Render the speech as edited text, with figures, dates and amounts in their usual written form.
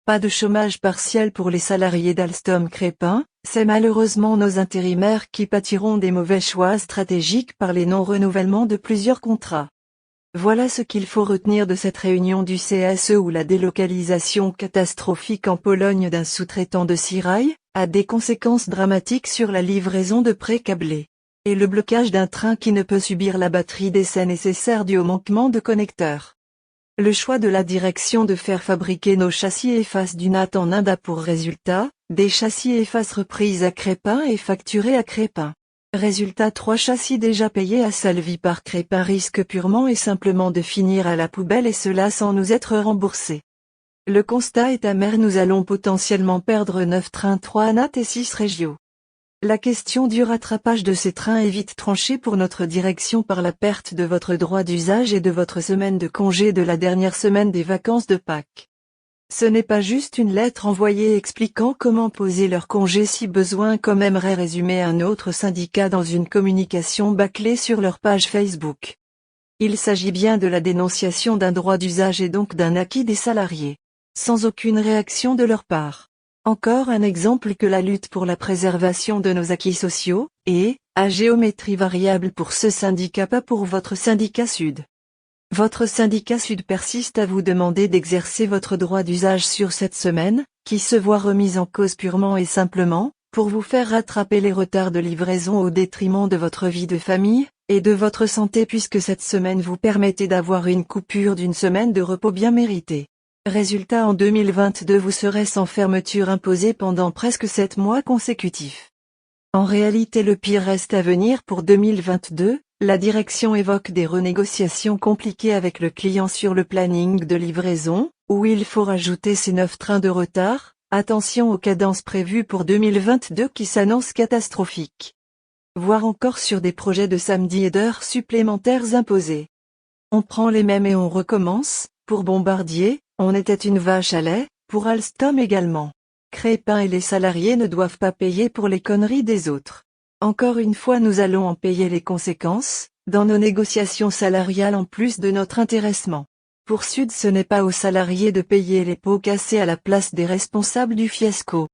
Pas de chômage partiel pour les salariés d'Alstom Crépin, c'est malheureusement nos intérimaires qui pâtiront des mauvais choix stratégiques par les non-renouvellements de plusieurs contrats. Voilà ce qu'il faut retenir de cette réunion du CSE où la délocalisation catastrophique en Pologne d'un sous-traitant de Sirail a des conséquences dramatiques sur la livraison de prêts câblés. Et le blocage d'un train qui ne peut subir la batterie d'essai nécessaire dû au manquement de connecteurs. Le choix de la direction de faire fabriquer nos châssis EFAS du NAT en Inde a pour résultat, des châssis EFAS repris à Crépin et facturés à Crépin. Résultat, 3 châssis déjà payés à Salvi par Crépin risquent purement et simplement de finir à la poubelle et cela sans nous être remboursés. Le constat est amer, nous allons potentiellement perdre 9 trains 3 NAT et 6 régios. La question du rattrapage de ces trains est vite tranchée pour notre direction par la perte de votre droit d'usage et de votre semaine de congé de la dernière semaine des vacances de Pâques. Ce n'est pas juste une lettre envoyée expliquant comment poser leur congé si besoin, comme aimerait résumer un autre syndicat dans une communication bâclée sur leur page Facebook. Il s'agit bien de la dénonciation d'un droit d'usage et donc d'un acquis des salariés. Sans aucune réaction de leur part. Encore un exemple que la lutte pour la préservation de nos acquis sociaux, est, à géométrie variable pour ce syndicat, pas pour votre syndicat Sud. Votre syndicat Sud persiste à vous demander d'exercer votre droit d'usage sur cette semaine, qui se voit remise en cause purement et simplement, pour vous faire rattraper les retards de livraison au détriment de votre vie de famille, et de votre santé puisque cette semaine vous permettait d'avoir une coupure d'une semaine de repos bien méritée. Résultat, en 2022 vous serez sans fermeture imposée pendant presque 7 mois consécutifs. En réalité, le pire reste à venir pour 2022, la direction évoque des renégociations compliquées avec le client sur le planning de livraison, où il faut rajouter ces 9 trains de retard, attention aux cadences prévues pour 2022 qui s'annoncent catastrophiques. Voire encore sur des projets de samedi et d'heures supplémentaires imposées. On prend les mêmes et on recommence, pour Bombardier, on était une vache à lait, pour Alstom également. Crépin et les salariés ne doivent pas payer pour les conneries des autres. Encore une fois, nous allons en payer les conséquences, dans nos négociations salariales en plus de notre intéressement. Pour Sud, ce n'est pas aux salariés de payer les pots cassés à la place des responsables du fiasco.